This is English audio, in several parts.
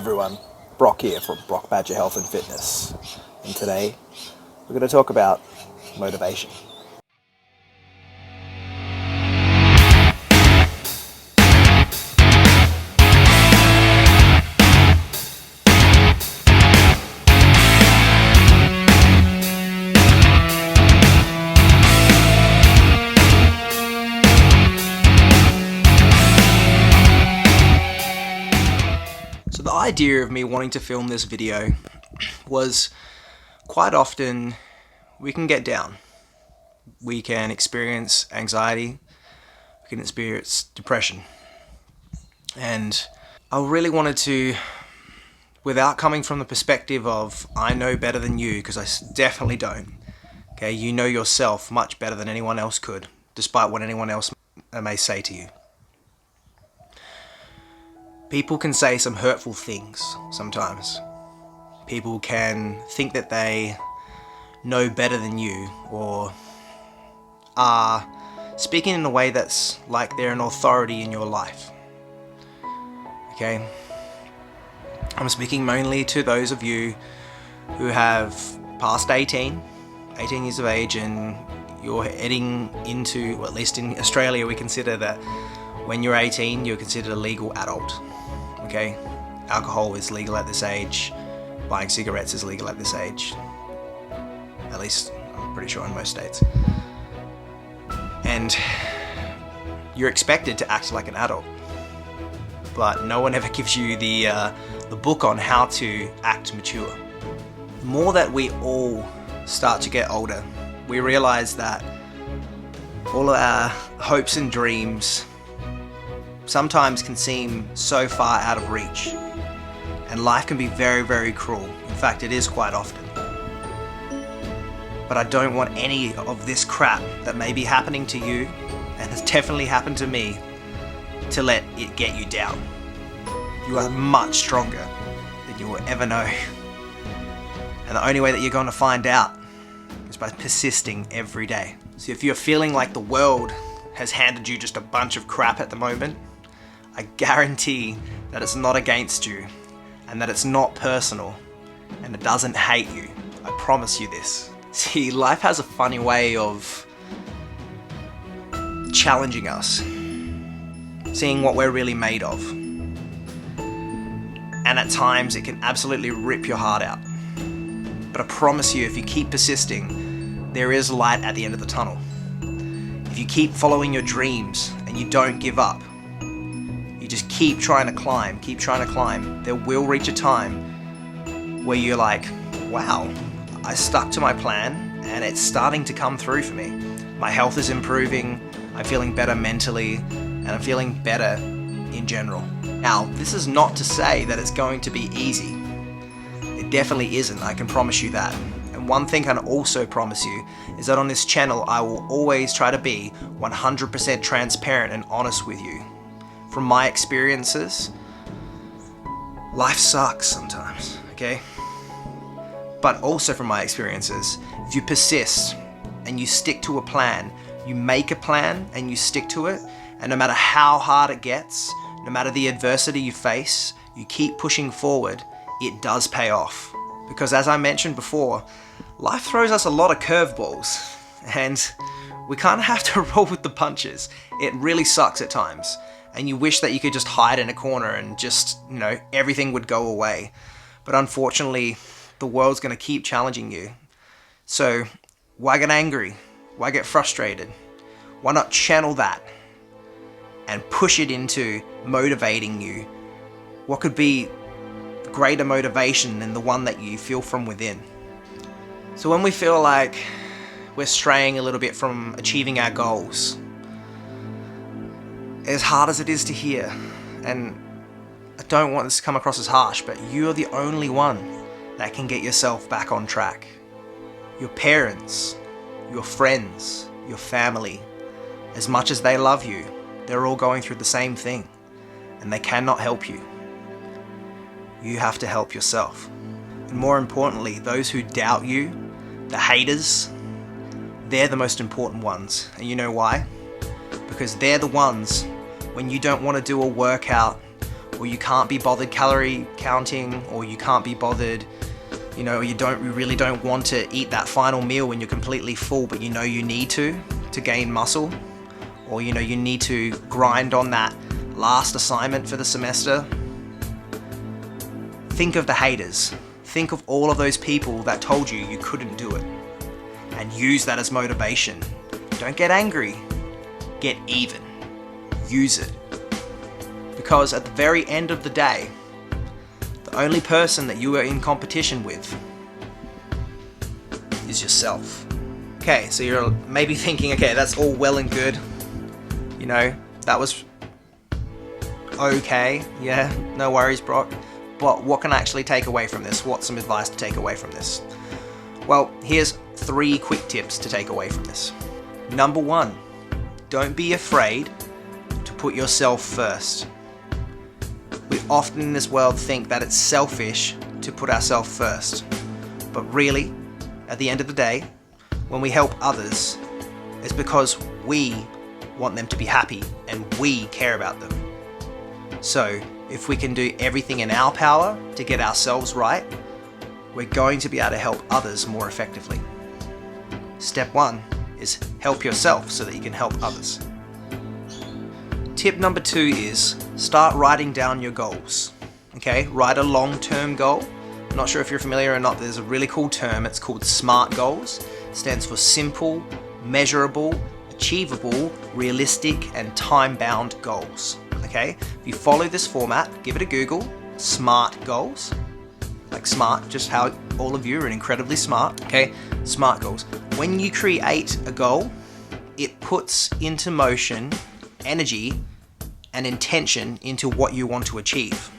everyone, Brock here from Brock Badger Health and Fitness, and today we're going to talk about motivation. So the idea of me wanting to film this video was quite often we can get down. We can experience anxiety, we can experience depression. And I really wanted to, without coming from the perspective of I know better than you, because I definitely don't. Okay, you know yourself much better than anyone else could, despite what anyone else may say to you. People can say some hurtful things sometimes. People can think that they know better than you, or are speaking in a way that's like they're an authority in your life. Okay? I'm speaking mainly to those of you who have passed 18 years of age, and you're heading into, or at least in Australia we consider that when you're 18 you're considered a legal adult. Okay, alcohol is legal at this age, buying cigarettes is legal at this age, at least I'm pretty sure in most states. And you're expected to act like an adult, but no one ever gives you the book on how to act mature. The more that we all start to get older, we realize that all of our hopes and dreams sometimes can seem so far out of reach, and life can be very, very cruel. In fact, it is quite often. But I don't want any of this crap that may be happening to you, and has definitely happened to me, to let it get you down. You are much stronger than you will ever know, and the only way that you're going to find out is by persisting every day. So if you're feeling like the world has handed you just a bunch of crap at the moment, I guarantee that it's not against you, and that it's not personal, and it doesn't hate you. I promise you this. See, life has a funny way of challenging us, seeing what we're really made of. And at times it can absolutely rip your heart out. But I promise you, if you keep persisting, there is light at the end of the tunnel. If you keep following your dreams and you don't give up, you just keep trying to climb, there will reach a time where you're like, wow, I stuck to my plan and it's starting to come through for me. My health is improving, I'm feeling better mentally, and I'm feeling better in general. Now, this is not to say that it's going to be easy. It definitely isn't, I can promise you that. And one thing I can also promise you is that on this channel I will always try to be 100% transparent and honest with you. From my experiences, life sucks sometimes, okay? But also from my experiences, if you persist and you stick to a plan, you make a plan and you stick to it, and no matter how hard it gets, no matter the adversity you face, you keep pushing forward, it does pay off. Because as I mentioned before, life throws us a lot of curveballs, and we kind of have to roll with the punches. It really sucks at times. And you wish that you could just hide in a corner and just, everything would go away. But unfortunately, the world's going to keep challenging you. So why get angry? Why get frustrated? Why not channel that and push it into motivating you? What could be greater motivation than the one that you feel from within? So when we feel like we're straying a little bit from achieving our goals, as hard as it is to hear, and I don't want this to come across as harsh, but you're the only one that can get yourself back on track. Your parents, your friends, your family, as much as they love you, they're all going through the same thing, and they cannot help you. You have to help yourself. And more importantly, those who doubt you, the haters, they're the most important ones. And you know why? Because they're the ones, when you don't want to do a workout, or you can't be bothered calorie counting, or you can't be bothered, you really don't want to eat that final meal when you're completely full, but you know you need to gain muscle, or you need to grind on that last assignment for the semester. Think of the haters. Think of all of those people that told you couldn't do it, and use that as motivation. Don't get angry, get even. Use it. Because at the very end of the day, the only person that you are in competition with is yourself. Okay, so you're maybe thinking, okay, that's all well and good. That was okay. Yeah, no worries, Brock. But what can I actually take away from this? What's some advice to take away from this? Well, here's 3 quick tips to take away from this. Number 1, don't be afraid to put yourself first. We often in this world think that it's selfish to put ourselves first. But really, at the end of the day, when we help others, it's because we want them to be happy and we care about them. So, if we can do everything in our power to get ourselves right, we're going to be able to help others more effectively. Step 1 is help yourself so that you can help others. Tip number 2 is start writing down your goals. Okay, write a long-term goal. I'm not sure if you're familiar or not, there's a really cool term, it's called SMART goals. It stands for simple, measurable, achievable, realistic, and time-bound goals. Okay, if you follow this format, give it a Google, SMART goals. Like smart, just how all of you are incredibly smart. Okay, SMART goals. When you create a goal, it puts into motion energy and intention into what you want to achieve.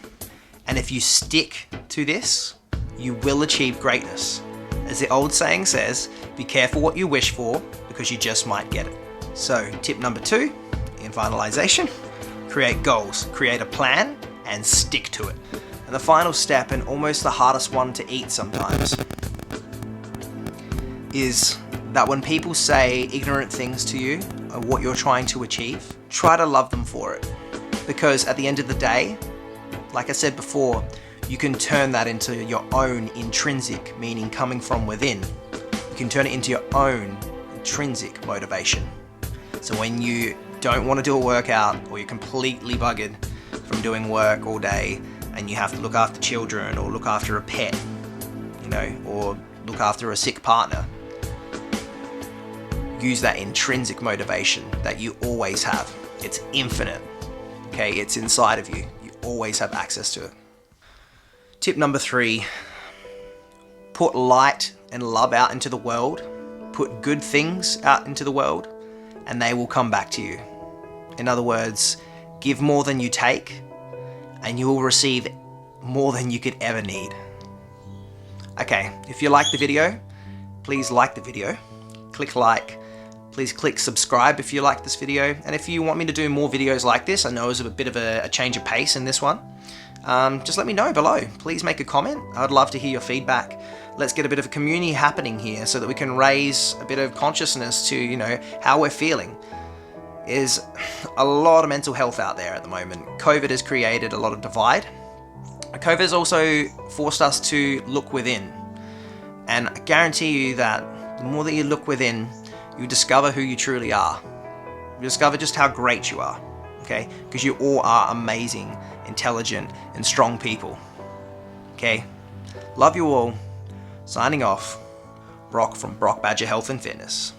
And if you stick to this, you will achieve greatness. As the old saying says, be careful what you wish for because you just might get it. So tip number 2, in finalization, create goals, create a plan, and stick to it. And the final step, and almost the hardest one to eat sometimes, is that when people say ignorant things to you of what you're trying to achieve, try to love them for it. Because at the end of the day, like I said before, you can turn that into your own intrinsic, meaning coming from within. You can turn it into your own intrinsic motivation. So when you don't want to do a workout, or you're completely buggered from doing work all day, and you have to look after children, or look after a pet, or look after a sick partner, use that intrinsic motivation that you always have. It's infinite. Okay, it's inside of you. You always have access to it. Tip number 3, put light and love out into the world. Put good things out into the world, and they will come back to you. In other words, give more than you take, and you will receive more than you could ever need. Okay, if you like the video, please like the video. Click like. Please click subscribe if you like this video. And if you want me to do more videos like this, I know it's a bit of a change of pace in this one, just let me know below. Please make a comment. I'd love to hear your feedback. Let's get a bit of a community happening here so that we can raise a bit of consciousness to, how we're feeling. There's a lot of mental health out there at the moment. COVID has created a lot of divide. COVID has also forced us to look within. And I guarantee you that the more that you look within, you discover who you truly are. You discover just how great you are, okay? Because you all are amazing, intelligent, and strong people, okay? Love you all. Signing off, Brock from Brock Badger Health and Fitness.